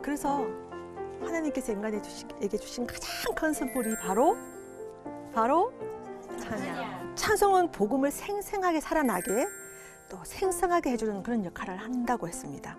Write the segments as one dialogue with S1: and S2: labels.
S1: 그래서 하나님께서 인간에게 주신 가장 큰 선물이 바로 찬양. 찬송은 복음을 생생하게 살아나게 또 생생하게 해주는 그런 역할을 한다고 했습니다.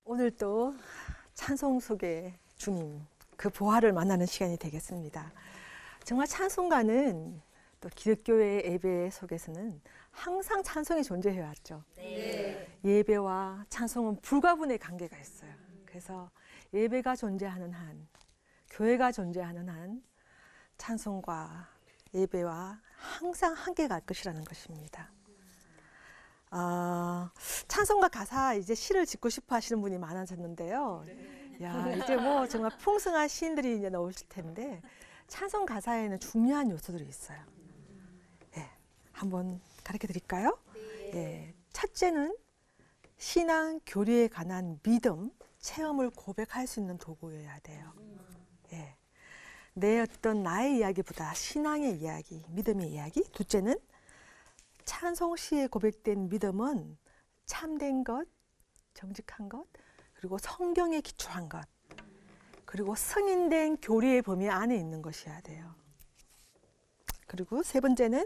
S1: 오늘 또 찬송 속의 주님, 그 보화를 만나는 시간이 되겠습니다. 정말 찬송가는 또 기독교의 예배 속에서는 항상 찬송이 존재해 왔죠. 네. 예배와 찬송은 불가분의 관계가 있어요. 그래서 예배가 존재하는 한, 교회가 존재하는 한 찬송과 예배와 항상 함께 갈 것이라는 것입니다. 찬송가 가사 이제 시를 짓고 싶어 하시는 분이 많아졌는데요. 야, 이제 뭐 정말 풍성한 시인들이 이제 나오실 텐데 찬송 가사에는 중요한 요소들이 있어요. 예, 한번 가르쳐 드릴까요? 예, 첫째는 신앙 교리에 관한 믿음, 체험을 고백할 수 있는 도구여야 돼요. 예, 내 어떤 나의 이야기보다 신앙의 이야기, 믿음의 이야기. 둘째는 찬송시에 고백된 믿음은 참된 것, 정직한 것, 그리고 성경에 기초한 것, 그리고 승인된 교리의 범위 안에 있는 것이어야 돼요. 그리고 세 번째는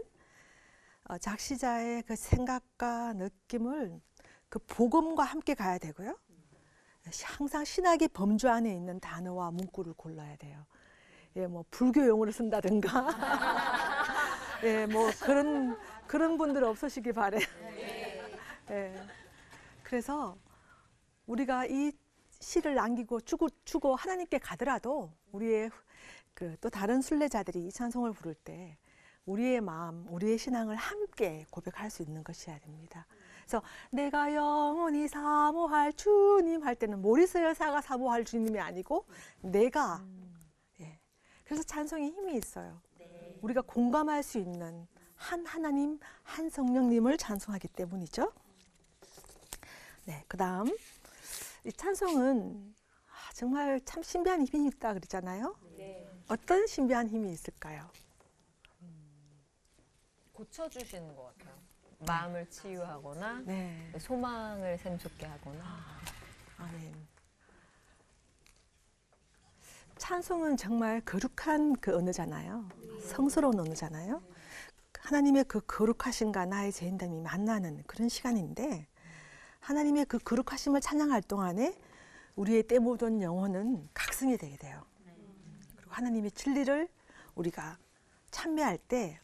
S1: 작시자의 그 생각과 느낌을 그 복음과 함께 가야 되고요. 항상 신학의 범주 안에 있는 단어와 문구를 골라야 돼요. 예, 뭐 불교 용어를 쓴다든가, 예, 뭐 그런 분들 없으시기 바래요. 예, 그래서 우리가 이 시를 남기고 주고 하나님께 가더라도 우리의 또 다른 순례자들이 이 찬송을 부를 때 우리의 마음, 우리의 신앙을 함께 고백할 수 있는 것이어야 됩니다. 그래서 내가 영원히 사모할 주님 할 때는 모리스 여사가 사모할 주님이 아니고 내가. 예. 그래서 찬송에 힘이 있어요. 우리가 공감할 수 있는 한 하나님, 한 성령님을 찬송하기 때문이죠. 네, 그 다음 이 찬송은 정말 참 신비한 힘이 있다 그러잖아요. 네. 어떤 신비한 힘이 있을까요?
S2: 고쳐주시는 것 같아요. 마음을 치유하거나
S1: 네.
S2: 소망을 샘솟게 하거나.
S1: 아멘. 찬송은 정말 거룩한 그 언어잖아요. 성스러운 언어잖아요. 하나님의 그 거룩하심과 나의 죄인됨이 만나는 그런 시간인데 하나님의 그 거룩하심을 찬양할 동안에 우리의 때 묻은 영혼은 각성이 되게 돼요. 그리고 하나님의 진리를 우리가 찬미할 때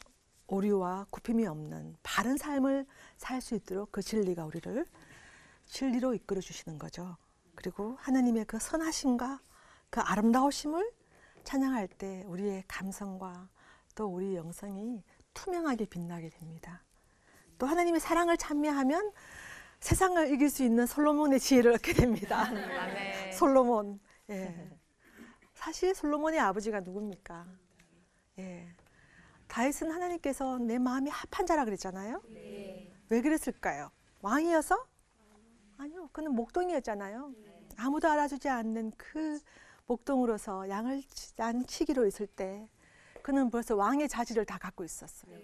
S1: 오류와 굽힘이 없는 바른 삶을 살 수 있도록 그 진리가 우리를 진리로 이끌어 주시는 거죠. 그리고 하나님의 그 선하심과 그 아름다우심을 찬양할 때 우리의 감성과 또 우리 영성이 투명하게 빛나게 됩니다. 또 하나님의 사랑을 찬미하면 세상을 이길 수 있는 솔로몬의 지혜를 얻게 됩니다.
S2: 네.
S1: 솔로몬. 예. 사실 솔로몬의 아버지가 누굽니까? 예. 다윗은 하나님께서 내 마음이 합한 자라 그랬잖아요. 네. 왜 그랬을까요? 왕이어서? 아니요. 그는 목동이었잖아요. 아무도 알아주지 않는 그 목동으로서 양을 치기로 있을 때 그는 벌써 왕의 자질을 다 갖고 있었어요.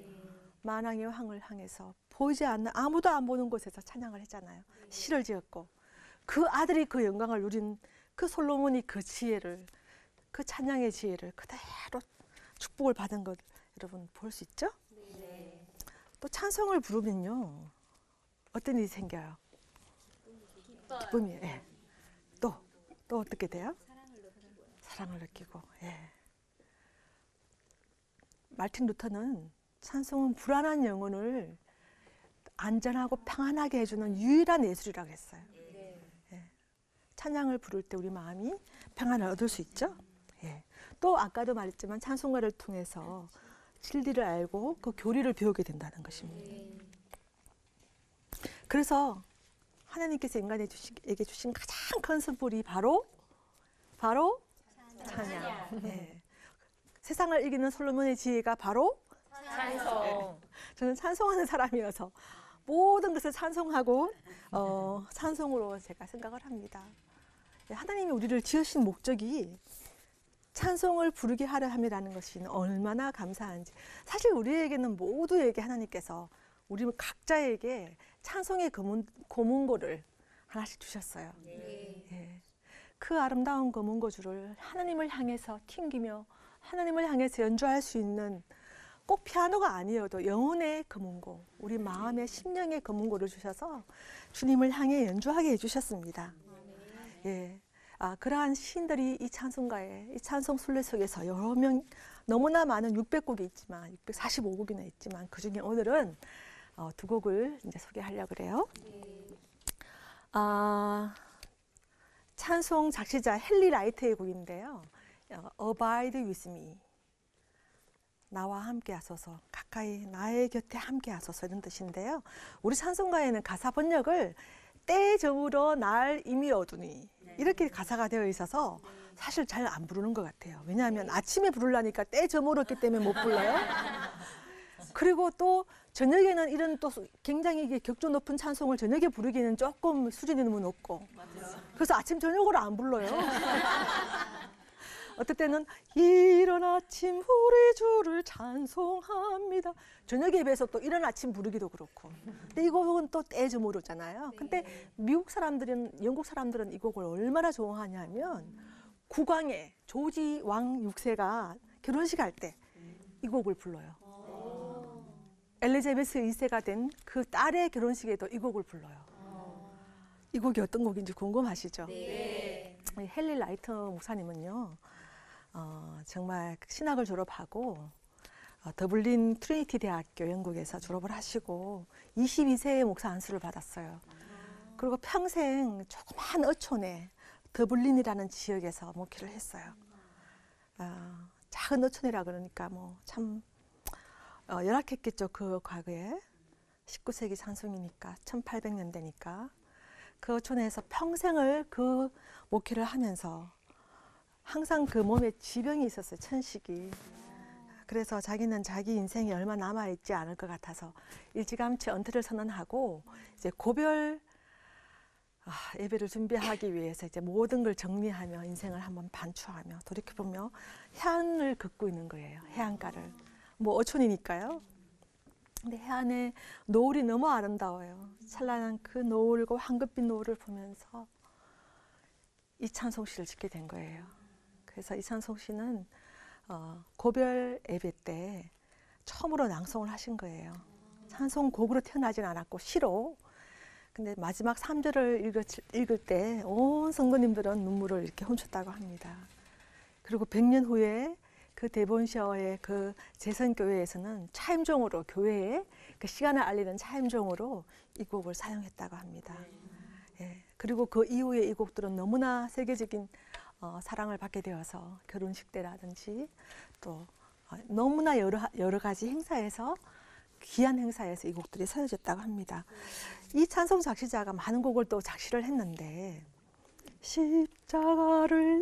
S1: 만왕의 왕을 향해서 보이지 않는 아무도 안 보는 곳에서 찬양을 했잖아요. 시를 지었고 그 아들이 그 영광을 누린 그 솔로몬이 그 지혜를, 그 찬양의 지혜를 그대로 축복을 받은 것 여러분 볼 수 있죠? 네. 또 찬송을 부르면요 어떤 일이 생겨요? 기쁨이에요. 예. 또 어떻게 돼요? 사랑을 느끼고. 예. 마틴 루터는 찬송은 불안한 영혼을 안전하고 평안하게 해주는 유일한 예술이라고 했어요. 예. 찬양을 부를 때 우리 마음이 평안을 얻을 수 있죠. 예. 또 아까도 말했지만 찬송가를 통해서 진리를 알고 그 교리를 배우게 된다는 것입니다. 그래서 하나님께서 인간에게 주신 가장 한 컨셉물이 바로 찬양. 네. 세상을 이기는 솔로몬의 지혜가 바로
S2: 찬송.
S1: 저는 찬송하는 사람이어서 모든 것을 찬송하고 찬송으로 제가 생각을 합니다. 하나님이 우리를 지으신 목적이 찬송을 부르게 하려 함이라는 것이 얼마나 감사한지. 사실 우리에게는 모두에게 하나님께서 우리 각자에게 찬송의 고문고를 하나씩 주셨어요. 예. 그 아름다운 고문고주를 하나님을 향해서 튕기며 하나님을 향해서 연주할 수 있는 꼭 피아노가 아니어도 영혼의 고문고, 우리 마음의 심령의 고문고를 주셔서 주님을 향해 연주하게 해주셨습니다. 예. 그러한 시인들이 이 찬송가에, 이 찬송 순례 속에서 여러 명, 너무나 많은 600곡이 있지만, 645곡이나 있지만, 그 중에 오늘은 두 곡을 이제 소개하려고 그래요. 찬송 작시자 헨리 라이트의 곡인데요. Abide with me. 나와 함께 하소서, 가까이 나의 곁에 함께 하소서, 이런 뜻인데요. 우리 찬송가에는 가사 번역을 때에 저물어 날 이미 어두니 이렇게 가사가 되어 있어서 사실 잘 안 부르는 것 같아요. 왜냐하면 아침에 부르려니까 때에 저물었기 때문에 못 불러요. 그리고 또 저녁에는 이런 또 굉장히 격조 높은 찬송을 저녁에 부르기는 조금 수준이 너무 높고, 그래서 아침 저녁으로 안 불러요. 어떨 때는 이른 아침 우리 주를 찬송합니다. 저녁 예배에서 또 이른 아침 부르기도 그렇고. 근데 이 곡은 또 때저물었잖아요. 근데 미국 사람들은, 영국 사람들은 이 곡을 얼마나 좋아하냐면 국왕의 조지 왕 6세가 결혼식 할 때 이 곡을 불러요. 엘리자베스 2세가 된 그 딸의 결혼식에도 이 곡을 불러요. 이 곡이 어떤 곡인지 궁금하시죠? 네. 헨리 라이트 목사님은요, 정말 신학을 졸업하고 더블린 트리니티 대학교 영국에서 졸업을 하시고 22세에 목사 안수를 받았어요. 그리고 평생 조그만 어촌에 더블린이라는 지역에서 목회를 했어요. 작은 어촌이라 그러니까 뭐 참 열악했겠죠. 그 과거에 19세기 찬송이니까 1800년대니까 그 어촌에서 평생을 그 목회를 하면서 항상 그 몸에 지병이 있었어요. 천식이. 그래서 자기는 자기 인생이 얼마 남아있지 않을 것 같아서 일찌감치 은퇴를 선언하고 이제 고별 예배를 준비하기 위해서 이제 모든 걸 정리하며 인생을 한번 반추하며 돌이켜보며 해안을 걷고 있는 거예요. 해안가를. 뭐 어촌이니까요. 근데 해안의 노을이 너무 아름다워요. 찬란한 그 노을과 황급빛 노을을 보면서 이 찬송시를 짓게 된 거예요. 그래서 이 찬송시는 고별 예배 때 처음으로 낭송을 하신 거예요. 찬송곡으로 태어나진 않았고 시로. 근데 마지막 3절을 읽을 때 온 성도님들은 눈물을 이렇게 훔쳤다고 합니다. 그리고 100년 후에 그 데본셔의 그 재선교회에서는 차임종으로, 교회에 그 시간을 알리는 차임종으로 이 곡을 사용했다고 합니다. 예. 그리고 그 이후에 이 곡들은 너무나 세계적인 사랑을 받게 되어서 결혼식 때라든지 또 너무나 여러 가지 행사에서, 귀한 행사에서 이 곡들이 서여졌다고 합니다. 이 찬송 작시자가 많은 곡을 또 작시를 했는데, 십자가를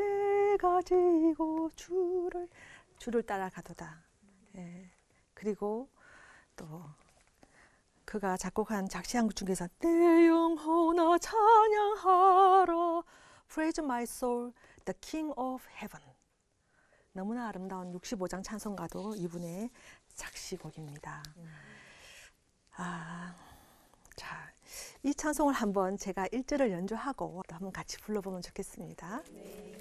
S1: 내가 지고 주를 따라가도다. 예. 그리고 또 그가 작곡한 작시한 곡 중에서 내 영혼아 찬양하라, Praise my soul, the King of Heaven. 너무나 아름다운 65장 찬송가도 이분의 작시곡입니다. 자, 이 찬송을 한번 제가 1절을 연주하고 또 한번 같이 불러보면 좋겠습니다. 네.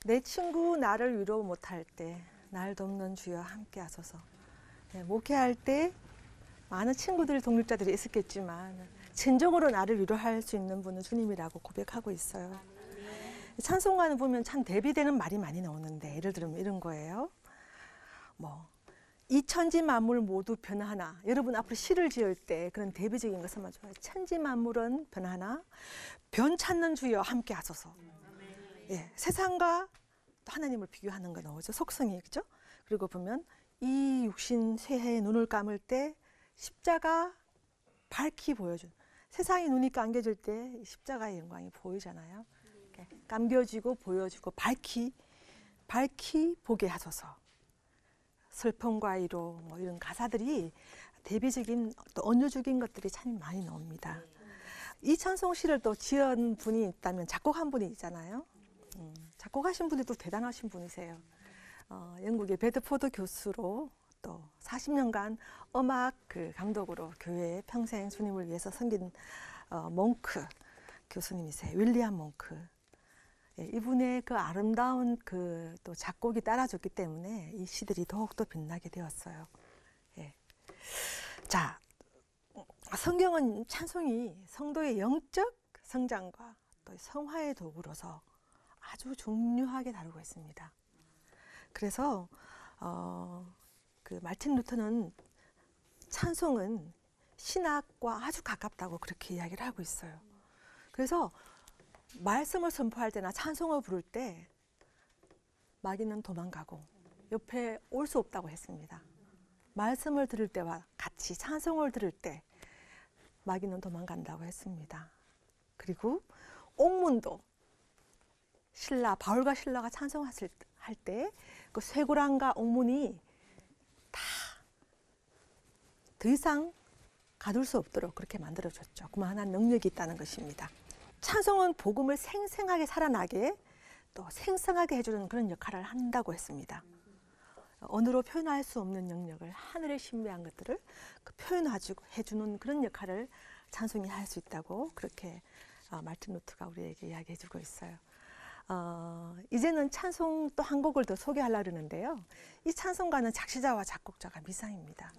S1: 내 친구 나를 위로 못할 때 날 돕는 주여 함께 하소서. 네, 목회할 때 많은 친구들, 동력자들이 있었겠지만 진정으로 나를 위로할 수 있는 분은 주님이라고 고백하고 있어요. 찬송가는 보면 참 대비되는 말이 많이 나오는데 예를 들면 이런 거예요. 이 천지 만물 모두 변하나. 여러분 앞으로 시를 지을 때 그런 대비적인 것을 좋아해요. 천지 만물은 변하나 변 찾는 주여 함께 하소서. 예, 세상과 또 하나님을 비교하는 거 나오죠. 속성이 그죠? 그리고 보면 이 육신 쇠해에 눈을 감을 때 십자가 밝히 보여준. 세상이 눈이 감겨질 때 십자가의 영광이 보이잖아요. 감겨지고 보여지고 밝히 보게 하소서. 슬픔과 위로 이런 가사들이 대비적인 또 언유적인 것들이 참 많이 나옵니다. 이 찬송시를 또 지은 분이 있다면 작곡한 분이 있잖아요. 작곡하신 분이 또 대단하신 분이세요. 영국의 베드포드 교수로 또 40년간 음악 감독으로 교회에 평생 주님을 위해서 섬긴 몽크 교수님이세요. 윌리엄 몽크. 예, 이분의 그 아름다운 또 작곡이 따라줬기 때문에 이 시들이 더욱더 빛나게 되었어요. 예. 자, 성경은 찬송이 성도의 영적 성장과 또 성화의 도구로서 아주 중요하게 다루고 있습니다. 그래서 마틴 루터는 찬송은 신학과 아주 가깝다고 그렇게 이야기를 하고 있어요. 그래서 말씀을 선포할 때나 찬송을 부를 때 마귀는 도망가고 옆에 올 수 없다고 했습니다. 말씀을 들을 때와 같이 찬송을 들을 때 마귀는 도망간다고 했습니다. 그리고 옥문도 바울과 신라가 찬송할 때 그 쇠고랑과 옥문이 다 더 이상 가둘 수 없도록 그렇게 만들어줬죠. 그만한 능력이 있다는 것입니다. 찬송은 복음을 생생하게 살아나게 또 생생하게 해주는 그런 역할을 한다고 했습니다. 언어로 표현할 수 없는 영역을, 하늘의 신비한 것들을 표현해주는 그런 역할을 찬송이 할 수 있다고 그렇게 마틴 루터가 우리에게 이야기해주고 있어요. 이제는 찬송 또 한 곡을 더 소개하려고 그러는데요. 이 찬송가는 작시자와 작곡자가 미상입니다.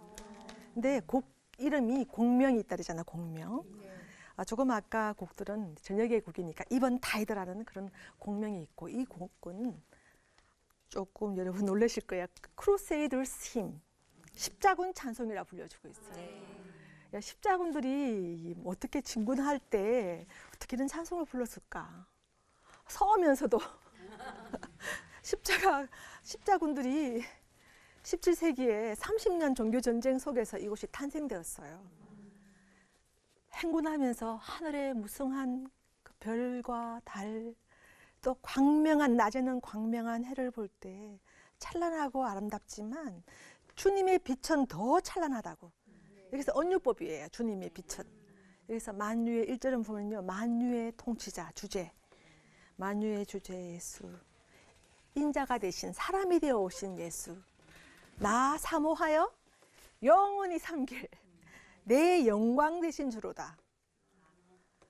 S1: 근데 곡 이름이 공명이 있다 그러잖아요. 공명. 조금 아까 곡들은 저녁의 곡이니까 이번 타이드라는 그런 공명이 있고, 이 곡은 조금 여러분 놀라실 거예요. 크루세이더스 힘, 십자군 찬송이라 불려주고 있어요. 십자군들이 어떻게 진군할 때 어떻게 이런 찬송을 불렀을까? 서면서도 십자군들이 17세기에 30년 종교전쟁 속에서 이곳이 탄생되었어요. 행군하면서 하늘의 무성한 그 별과 달, 또 광명한, 낮에는 광명한 해를 볼 때 찬란하고 아름답지만 주님의 빛은 더 찬란하다고. 여기서 언유법이에요. 주님의 빛은. 여기서 만유의 1절은 보면요, 만유의 통치자, 주제, 만유의 주제 예수, 인자가 되신, 사람이 되어 오신 예수, 나 사모하여 영원히 삼길 내 영광 되신 주로다.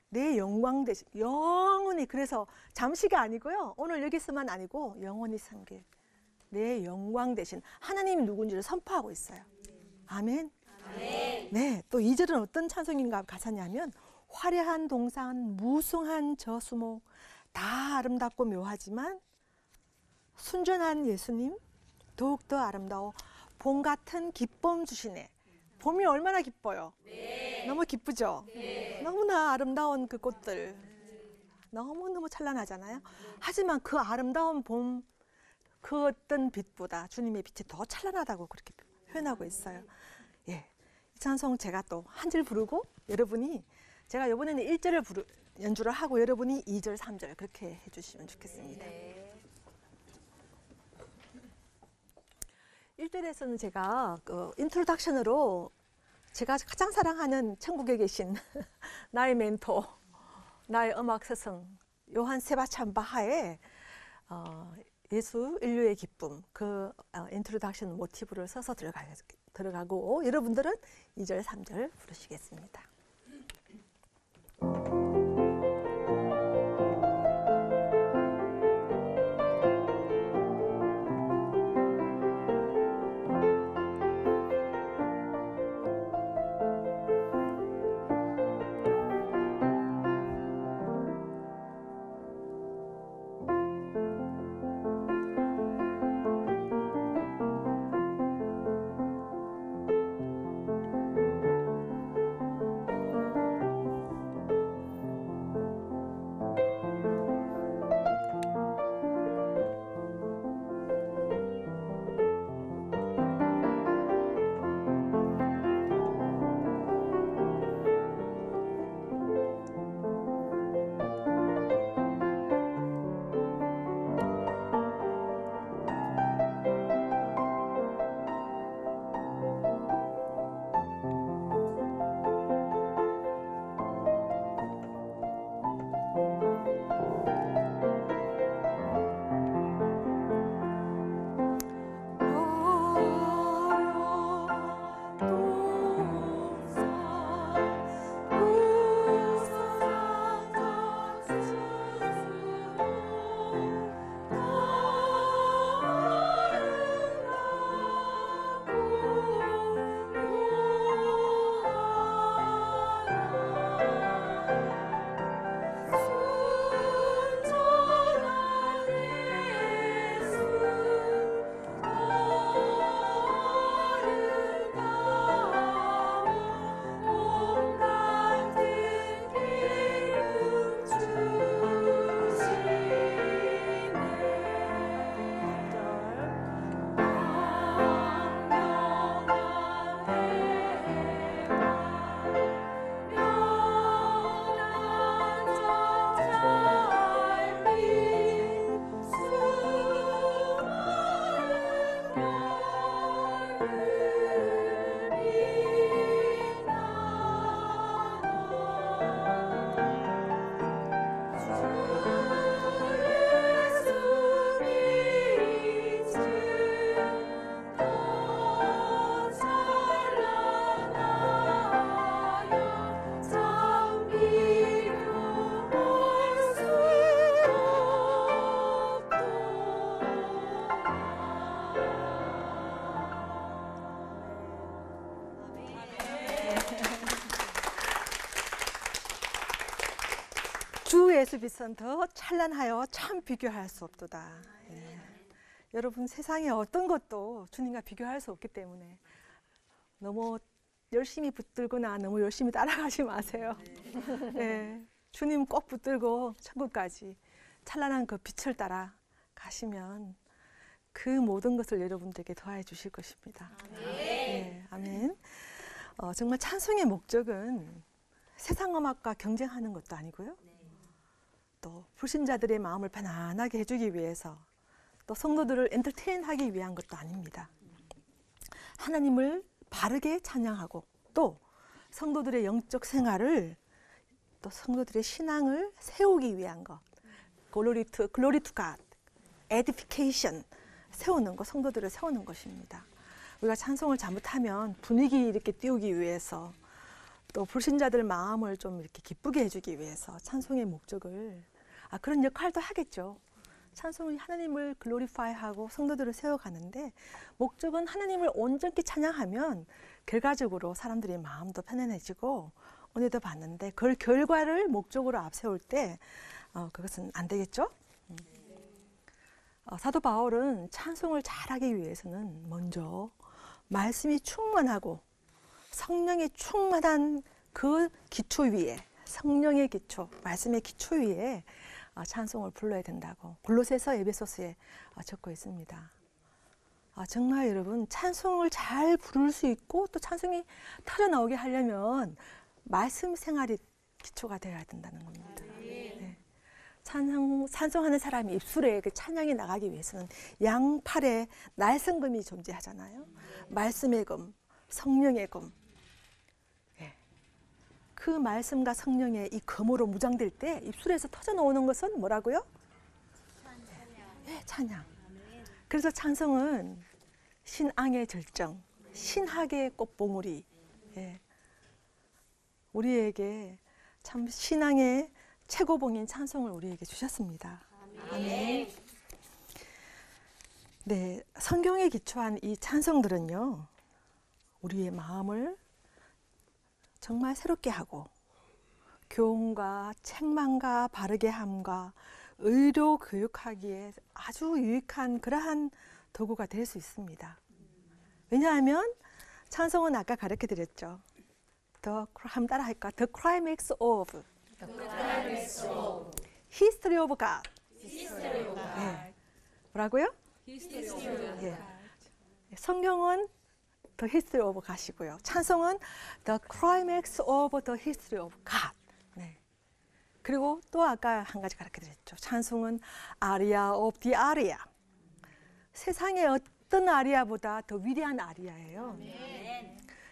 S1: 내 영광 되신, 영원히, 그래서 잠시가 아니고요, 오늘 여기서만 아니고 영원히 삼길 내 영광 되신 하나님이 누군지를 선포하고 있어요. 아멘. 네, 또 2절은 어떤 찬송인가 가사냐면, 화려한 동산, 무성한 저 수목, 다 아름답고 묘하지만 순전한 예수님 더욱더 아름다워 봄 같은 기쁨 주시네. 봄이 얼마나 기뻐요. 너무 기쁘죠. 너무나 아름다운 그 꽃들 너무너무 찬란하잖아요. 하지만 그 아름다운 봄, 그 어떤 빛보다 주님의 빛이 더 찬란하다고 그렇게 표현하고 있어요. 예, 이 찬송 제가 또 한 절 부르고, 여러분이, 제가 이번에는 1절을 연주를 하고 여러분이 2절, 3절 그렇게 해주시면 좋겠습니다. 1절에서는 제가 인트로덕션으로 제가 가장 사랑하는 천국에 계신 나의 멘토, 나의 음악 스승 요한 세바스찬 바하의 예수 인류의 기쁨, 그 인트로덕션 모티브를 써서 들어가고, 여러분들은 2절, 3절 부르시겠습니다. 주에서 빛은 더 찬란하여 참 비교할 수 없도다. 예. 여러분 세상에 어떤 것도 주님과 비교할 수 없기 때문에 너무 열심히 붙들거나 너무 열심히 따라가지 마세요. 예. 주님 꼭 붙들고 천국까지 찬란한 그 빛을 따라 가시면 그 모든 것을 여러분들에게 더해 주실 것입니다. 네, 아멘. 정말 찬송의 목적은 세상 음악과 경쟁하는 것도 아니고요. 또 불신자들의 마음을 편안하게 해주기 위해서 또 성도들을 엔터테인하기 위한 것도 아닙니다. 하나님을 바르게 찬양하고 또 성도들의 영적 생활을 또 성도들의 신앙을 세우기 위한 것. Glory to God, edification, 세우는 것, 성도들을 세우는 것입니다. 우리가 찬송을 잘못하면 분위기 이렇게 띄우기 위해서 또 불신자들 마음을 좀 이렇게 기쁘게 해주기 위해서 찬송의 목적을 그런 역할도 하겠죠. 찬송은 하나님을 글로리파이하고 성도들을 세워가는데 목적은 하나님을 온전히 찬양하면 결과적으로 사람들의 마음도 편안해지고 은혜도 받는데 그 결과를 목적으로 앞세울 때 그것은 안 되겠죠? 사도 바울은 찬송을 잘하기 위해서는 먼저 말씀이 충만하고 성령이 충만한 그 기초 위에 성령의 기초, 말씀의 기초 위에 찬송을 불러야 된다고 골로새서 에베소서에 적고 있습니다. 정말 여러분 찬송을 잘 부를 수 있고 또 찬송이 터져나오게 하려면 말씀 생활이 기초가 되어야 된다는 겁니다. 네. 찬송하는 사람이 입술에 그 찬양이 나가기 위해서는 양팔에 날성금이 존재하잖아요. 말씀의 금, 성령의 금. 네. 그 말씀과 성령의 이 금으로 무장될 때 입술에서 터져나오는 것은 뭐라고요? 네, 찬양. 그래서 찬송은 신앙의 절정, 신학의 꽃봉우리. 네. 우리에게 참 신앙의 최고봉인 찬송을 우리에게 주셨습니다. 아멘. 네, 성경에 기초한 이 찬송들은요, 우리의 마음을 정말 새롭게 하고 교훈과 책망과 바르게 함과 의로 교육하기에 아주 유익한 그러한 도구가 될 수 있습니다. 왜냐하면 찬송은 아까 가르쳐 드렸죠. 한번 따라 할까? The climax of History of God. 네. 뭐라고요? 예. 성경은 The History of God이고요. 찬송은 The climax of the History of God. 네. 그리고 또 아까 한 가지 가르쳐드렸죠. 찬송은 아리아 of the 아리아. 세상의 어떤 아리아보다 더 위대한 아리아예요.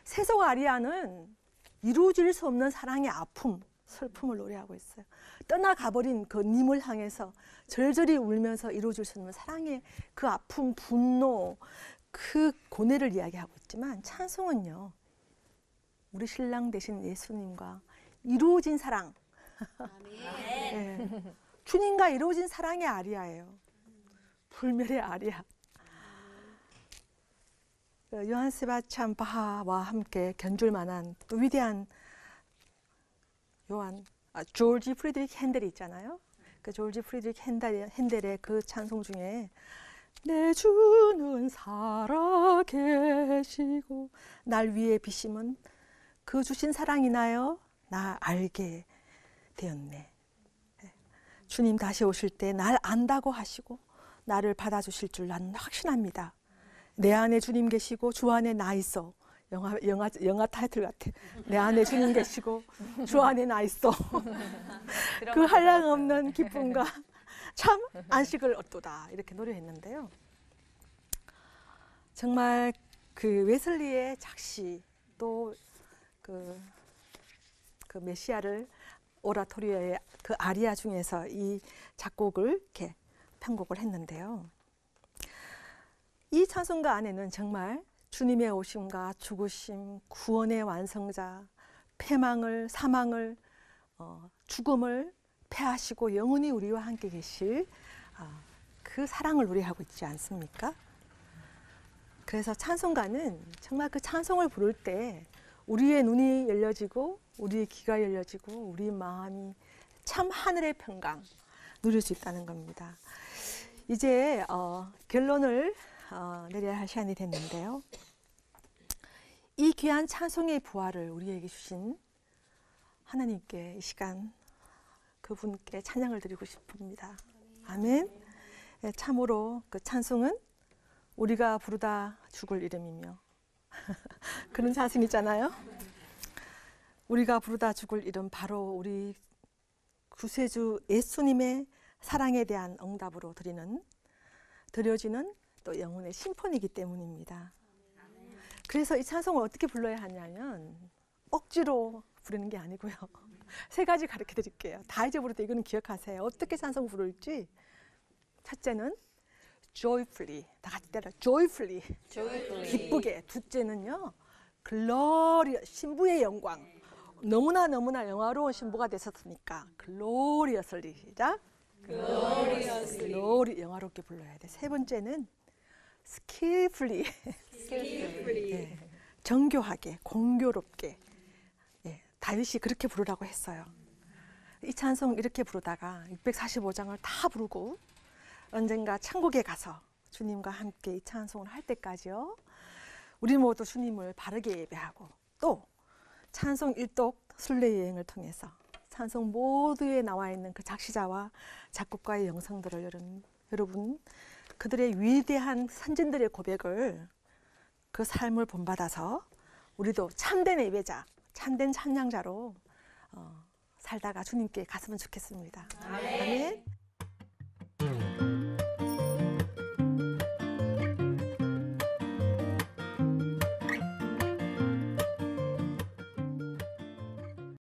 S1: 세속 아리아는 이루어질 수 없는 사랑의 아픔, 슬픔을 노래하고 있어요. 떠나가버린 그 님을 향해서 절절히 울면서 이루어질 수 없는 사랑의 그 아픔, 분노, 그 고뇌를 이야기하고 있지만 찬송은요, 우리 신랑 되신 예수님과 이루어진 사랑, 네. 주님과 이루어진 사랑의 아리아예요. 불멸의 아리아. 요한 세바스찬 바하와 함께 견줄 만한 또 위대한 조지 프리드리히 핸델이 있잖아요. 그 조지 프리드리히 핸델의 그 찬송 중에 내 주는 살아 계시고 날 위해 비심은 그 주신 사랑이나요 나 알게 되었네. 주님 다시 오실 때 날 안다고 하시고 나를 받아주실 줄 나는 확신합니다. 내 안에 주님 계시고 주 안에 나 있어. 영화 타이틀 같아. 내 안에 주님 계시고 주 안에 나 있어. 그 한량없는 기쁨과 참 안식을 얻도다. 이렇게 노래했는데요. 정말 그 웨슬리의 작시 또 그 메시아를 오라토리오의 그 아리아 중에서 이 작곡을 이렇게 편곡을 했는데요. 이 찬송가 안에는 정말 주님의 오심과 죽으심, 구원의 완성자, 패망을, 사망을, 죽음을 패하시고 영원히 우리와 함께 계실 그 사랑을 노래하고 있지 않습니까? 그래서 찬송가는 정말 그 찬송을 부를 때 우리의 눈이 열려지고 우리의 귀가 열려지고 우리 마음이 참 하늘의 평강 누릴 수 있다는 겁니다. 이제 결론을 내려야 할 시간이 됐는데요. 이 귀한 찬송의 부활을 우리에게 주신 하나님께 이 시간 그분께 찬양을 드리고 싶습니다. 아멘. 네, 참으로 그 찬송은 우리가 부르다 죽을 이름이며 그런 찬송이잖아요. 우리가 부르다 죽을 이름, 바로 우리 구세주 예수님의 사랑에 대한 응답으로 드려지는 또 영혼의 심폰이기 때문입니다. 그래서 이 찬송을 어떻게 불러야 하냐면 억지로 부르는 게 아니고요. 세 가지 가르쳐 드릴게요. 다 잊어버릴 때 이거는 기억하세요. 어떻게 찬송 부를지. 첫째는 joyfully, 다 같이 따라 joyfully, 기쁘게. 둘째는요, glory, 신부의 영광. 너무나 영화로운 신부가 되셨으니까 gloriously, 시작. glory, 영화롭게 불러야 돼. 세 번째는 skillfully, 네, 정교하게, 공교롭게. 네, 다윗이 그렇게 부르라고 했어요. 이 찬송 이렇게 부르다가 645장을 다 부르고 언젠가 천국에 가서 주님과 함께 이 찬송을 할 때까지요, 우리 모두 주님을 바르게 예배하고 또 찬송 일독 순례여행을 통해서 찬송 모두에 나와 있는 그 작시자와 작곡가의 영성들을 여러분 그들의 위대한 선진들의 고백을, 그 삶을 본받아서 우리도 참된 예배자, 참된 찬양자로 살다가 주님께 갔으면 좋겠습니다. 아멘.